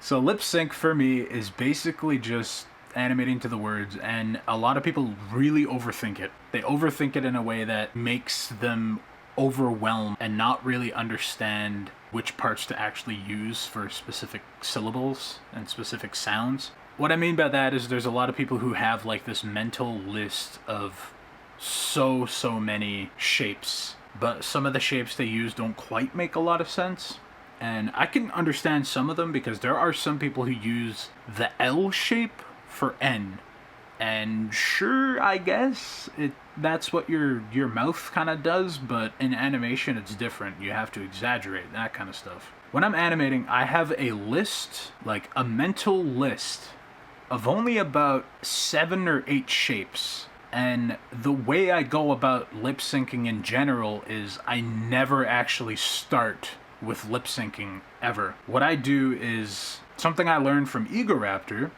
So lip sync for me is basically just animating to the words, and a lot of people really overthink it. They overthink it in a way that makes them overwhelmed and not really understand which parts to actually use for specific syllables and specific sounds. What I mean by that is there's a lot of people who have like this mental list of so many shapes, but some of the shapes they use don't quite make a lot of sense. And I can understand some of them because there are some people who use the L shape for N. And sure, I guess that's what your mouth kind of does, but in animation it's different. You have to exaggerate, that kind of stuff. When I'm animating, I have a list, like a mental list, of only about 7 or 8 shapes. And the way I go about lip syncing in general is I never actually start with lip syncing ever. What I do is something I learned from Egoraptor,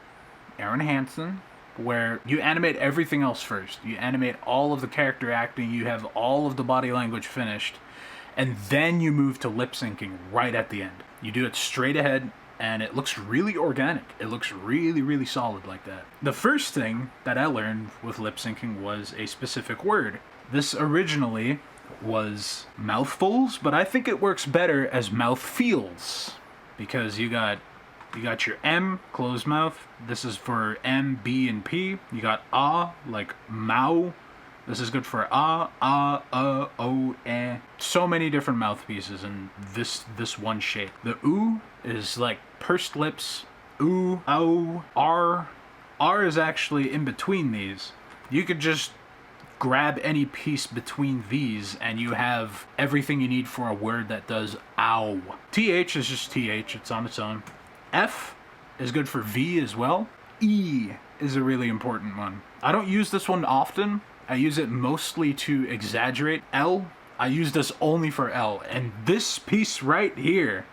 Aaron Hansen, where you animate everything else first. You animate all of the character acting, you have all of the body language finished, and then you move to lip syncing right at the end. You do it straight ahead, and it looks really organic. It looks really solid like that. The first thing that I learned with lip syncing was a specific word. This originally was mouthfuls, but I think it works better as mouth feels, because you got your M, closed mouth. This is for M, B, and P. You got ah, like Mao. This is good for ah, o, eh. So many different mouthpieces in this one shape. The oo is like pursed lips. Oo, ow, r. R is actually in between these. You could just grab any piece between these and you have everything you need for a word that does ow. TH is just TH, it's on its own. F is good for V as well. E is a really important one. I don't use this one often. I use it mostly to exaggerate. L, I use this only for L. And this piece right here,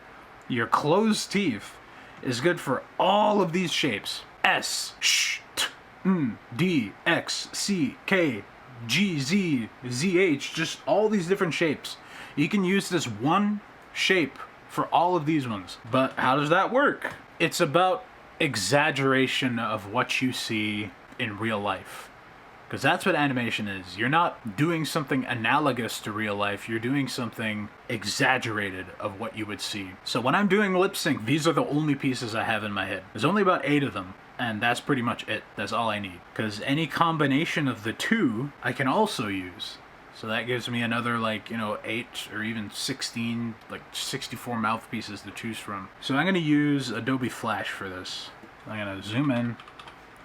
your closed teeth, is good for all of these shapes. S, sh, t, n, D, X, C, K, G, Z, ZH, just all these different shapes. You can use this one shape for all of these ones. But how does that work? It's about exaggeration of what you see in real life. Because that's what animation is. You're not doing something analogous to real life, you're doing something exaggerated of what you would see. So when I'm doing lip sync, these are the only pieces I have in my head. There's only about 8 of them. And that's pretty much it. That's all I need. Because any combination of the two, I can also use. So that gives me another 8 or even 16, 64 mouthpieces to choose from. So I'm going to use Adobe Flash for this. I'm going to zoom in,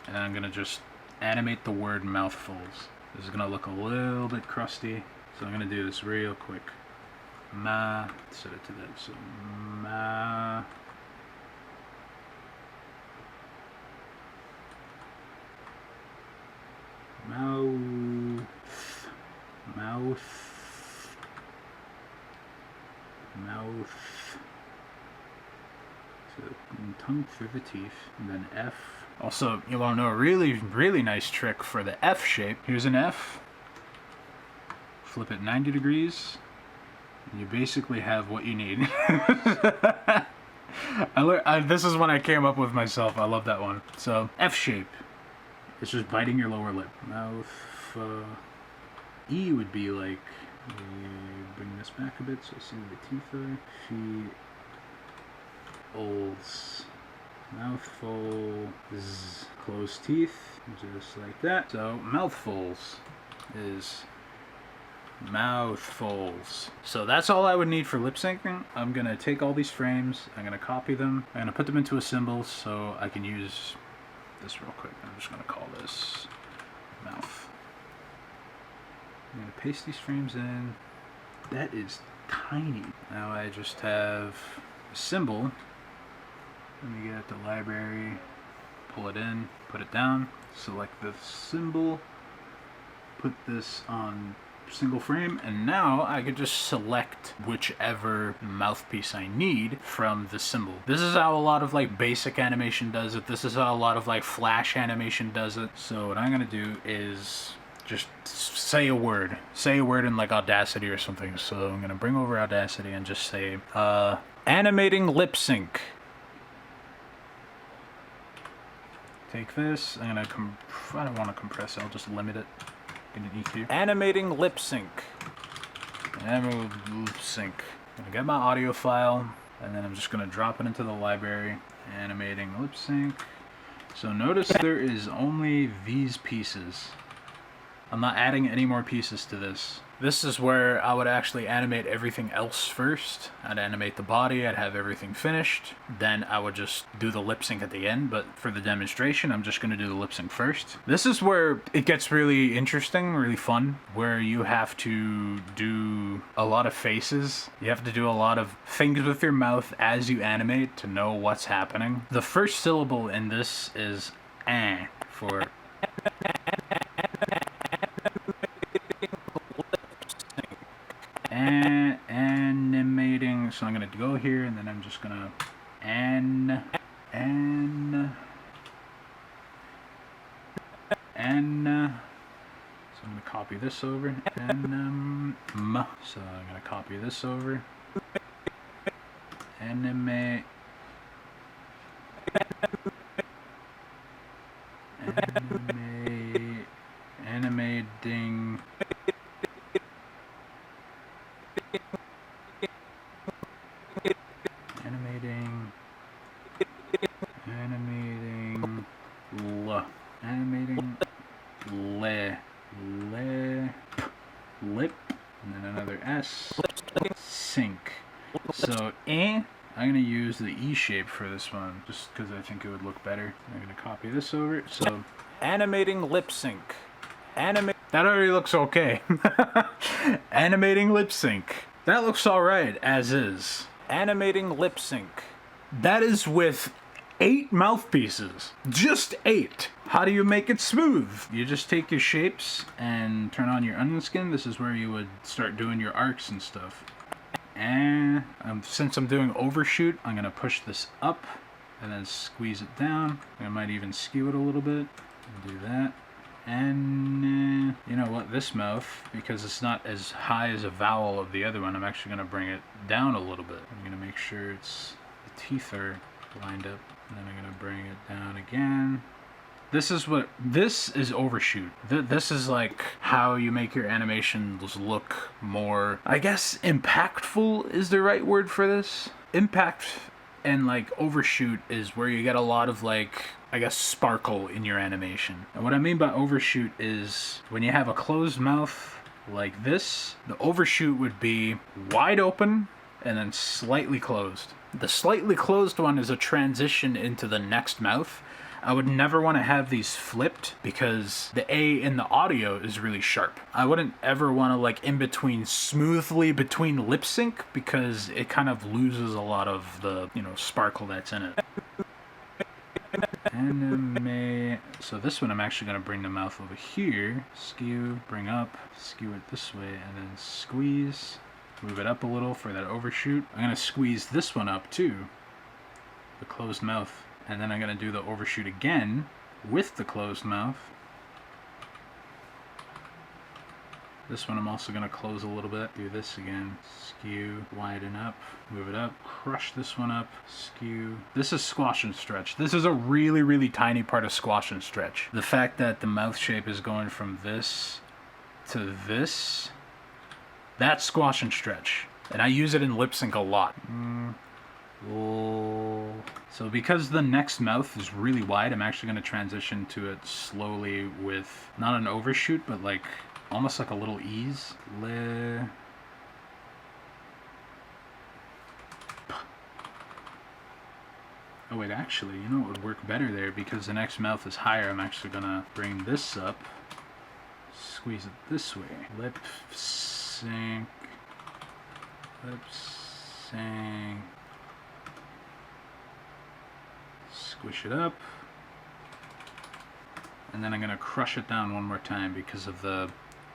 and I'm going to just animate the word mouthfuls. This is going to look a little bit crusty, so I'm going to do this real quick. Set it to that. So mouth. So tongue through the teeth, and then F. Also, you want to know a really nice trick for the F shape. Here's an F. Flip it 90 degrees, and you basically have what you need. This is one I came up with myself. I love that one. So F shape. It's just biting your lower lip. Mouth. E would be like, bring this back a bit so see where the teeth are. Feels. Mouthfuls. Closed teeth. Just like that. So mouthfuls is mouthfuls. So that's all I would need for lip syncing. I'm going to take all these frames. I'm going to copy them. I'm going to put them into a symbol so I can use this real quick. I'm just going to call this mouth. I'm going to paste these frames in. That is tiny. Now I just have a symbol. Let me get the library, pull it in, put it down, select the symbol, put this on single frame, and now I could just select whichever mouthpiece I need from the symbol. This is how a lot of basic animation does it. This is how a lot of Flash animation does it. So what I'm gonna do is just say a word in Audacity or something. So I'm gonna bring over Audacity and just say animating lip sync. take this. I don't want to compress it. I'll just limit it. Get an EQ. Animating lip sync. Lip sync. I'm gonna get my audio file, and then I'm just gonna drop it into the library. Animating lip sync. So notice there is only these pieces. I'm not adding any more pieces to this. This is where I would actually animate everything else first. I'd animate the body, I'd have everything finished. Then I would just do the lip sync at the end, but for the demonstration, I'm just gonna do the lip sync first. This is where it gets really interesting, really fun, where you have to do a lot of faces. You have to do a lot of things with your mouth as you animate to know what's happening. The first syllable in this is eh for animating. So I'm gonna go here and then I'm just gonna so I'm gonna copy this over so I'm gonna copy this over animating lip, and then another S, sync. So I'm gonna use the E shape for this one, just because I think it would look better. I'm gonna copy this over. So animating lip sync. That already looks okay. Animating lip sync. That looks alright as is. Animating lip sync. That is with 8 mouthpieces. Just 8. How do you make it smooth? You just take your shapes and turn on your onion skin. This is where you would start doing your arcs and stuff. And since I'm doing overshoot, I'm gonna push this up and then squeeze it down. I might even skew it a little bit. Do that. And you know what, this mouth, because it's not as high as a vowel of the other one, I'm actually gonna bring it down a little bit. I'm gonna make sure the teeth are lined up, and then I'm gonna bring it down again. This is overshoot. This is like how you make your animations look more, I guess impactful is the right word for this. Impact and like overshoot is where you get a lot of like, I guess, sparkle in your animation. And what I mean by overshoot is when you have a closed mouth like this, the overshoot would be wide open and then slightly closed. The slightly closed one is a transition into the next mouth. I would never want to have these flipped because the A in the audio is really sharp. I wouldn't ever want to like in between smoothly between lip sync because it kind of loses a lot of the, sparkle that's in it. Anime. So this one I'm actually going to bring the mouth over here, skew, bring up, skew it this way, and then squeeze, move it up a little for that overshoot. I'm going to squeeze this one up too, the closed mouth, and then I'm going to do the overshoot again with the closed mouth. This one I'm also going to close a little bit. Do this again. Skew, widen up, move it up, crush this one up, skew. This is squash and stretch. This is a really, really tiny part of squash and stretch. The fact that the mouth shape is going from this to this, that's squash and stretch. And I use it in lip sync a lot. So because the next mouth is really wide, I'm actually going to transition to it slowly with not an overshoot, but like almost like a little ease. Oh wait, actually, you know what would work better there? Because the next mouth is higher, I'm actually gonna bring this up, squeeze it this way. Lip sync. Squish it up. And then I'm gonna crush it down one more time because of the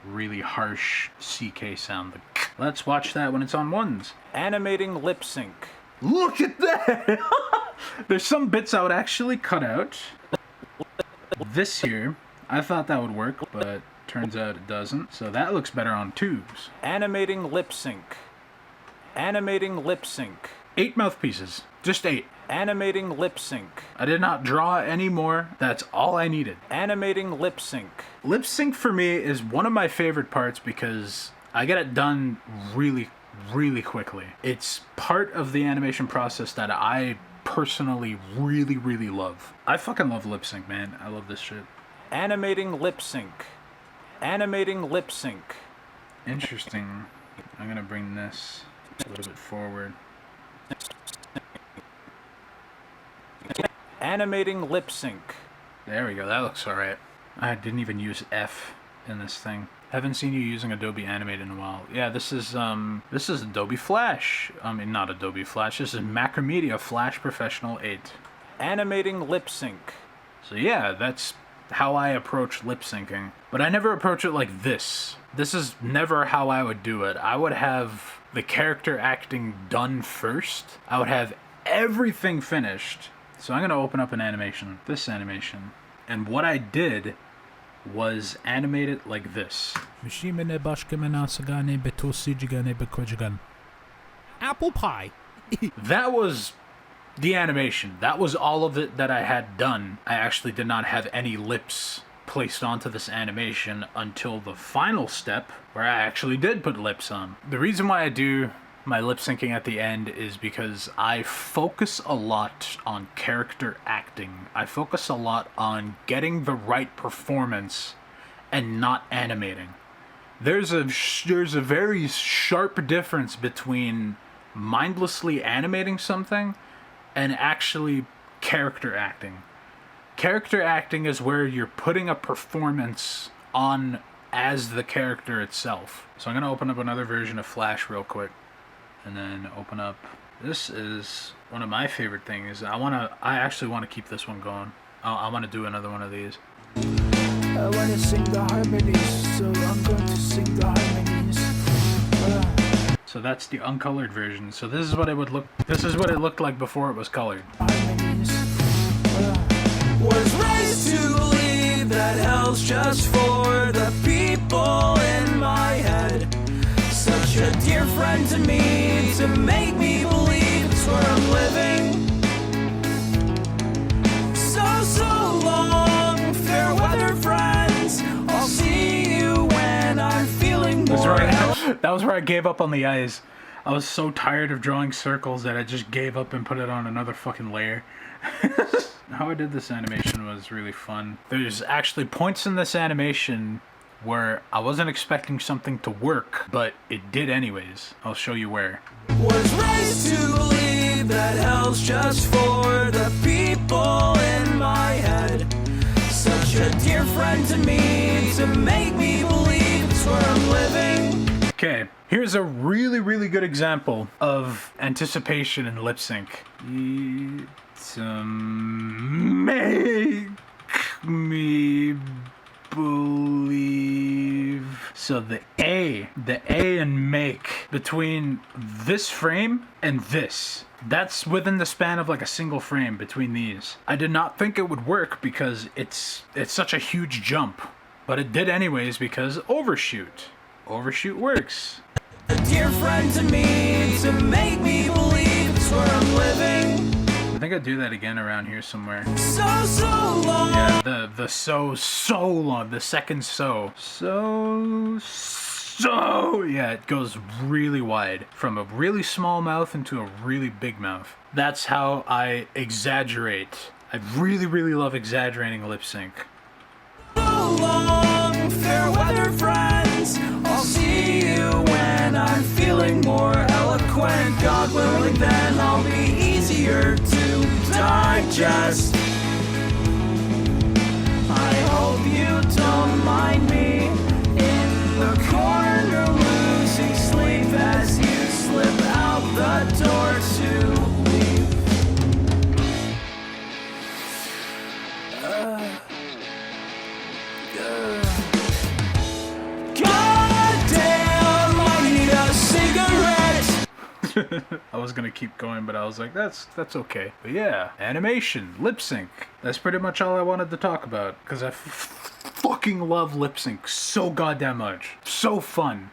really harsh CK sound. Let's watch that when it's on ones. Animating lip sync. Look at that! There's some bits I would actually cut out. This here, I thought that would work, but turns out it doesn't. So that looks better on twos. Animating lip sync. Animating lip sync. 8 mouthpieces. Just 8. Animating lip sync. I did not draw any more. That's all I needed. Animating lip sync. Lip sync for me is one of my favorite parts because I get it done really, really quickly. It's part of the animation process that I personally really, really love. I fucking love lip sync, man. I love this shit. Animating lip sync. Animating lip sync. Interesting. I'm gonna bring this a little bit forward. Animating lip sync. There we go. That looks alright. I didn't even use F in this thing. Haven't seen you using Adobe Animate in a while. Yeah, this is Adobe Flash. I mean, not Adobe Flash. This is Macromedia Flash Professional 8. Animating lip sync. So yeah, that's how I approach lip syncing. But I never approach it like this. This is never how I would do it. I would have the character acting done first. I would have everything finished. So I'm gonna open up an animation, this animation. And what I did was animate it like this. Apple pie. That was the animation. That was all of it that I had done. I actually did not have any lips placed onto this animation until the final step where I actually did put lips on. The reason why I do my lip syncing at the end is because I focus a lot on character acting. I focus a lot on getting the right performance and not animating. There's a very sharp difference between mindlessly animating something and actually character acting. Character acting is where you're putting a performance on as the character itself. So I'm gonna open up another version of Flash real quick. And then open up. This is one of my favorite things. I actually want to keep this one going. I want to do another one of these. I want to sing the harmonies, so I'm going to sing the harmonies. So that's the uncolored version. So this is what it would look. This is what it looked like before it was colored. Harmonies. Was raised to believe that hell's just for the people in my head. Such a dear friend to me, to make me believe it's where I'm living. So long, fair weather friends. I'll see you when I'm feeling more. That was where I gave up on the eyes. I was so tired of drawing circles that I just gave up and put it on another fucking layer. How I did this animation was really fun. There's actually points in this animation where I wasn't expecting something to work, but it did anyways. I'll show you where. Was raised to believe that hell's just for the people in my head. Such a dear friend to me, to make me believe it's where I'm living. Okay, here's a really, really good example of anticipation in lip sync. Make me believe. So the A in make between this frame and this. That's within the span of like a single frame between these. I did not think it would work because it's such a huge jump, but it did anyways because overshoot. Overshoot works. A dear friend to me, to make me believe it's where I'm living. I think I'd do that again around here somewhere. So long. Yeah, the so long, the second so. Yeah, it goes really wide. From a really small mouth into a really big mouth. That's how I exaggerate. I really, really love exaggerating lip sync. So long, fair weather friends. I'll see you when I'm feeling more eloquent. God willing, then I'll be easier to digest. I hope you don't mind me in the corner losing sleep as you slip out the door to leave. God damn, I need a cigarette. I was gonna keep going, but I was like, that's okay. But yeah, animation, lip sync. That's pretty much all I wanted to talk about because I fucking love lip sync so goddamn much. So fun.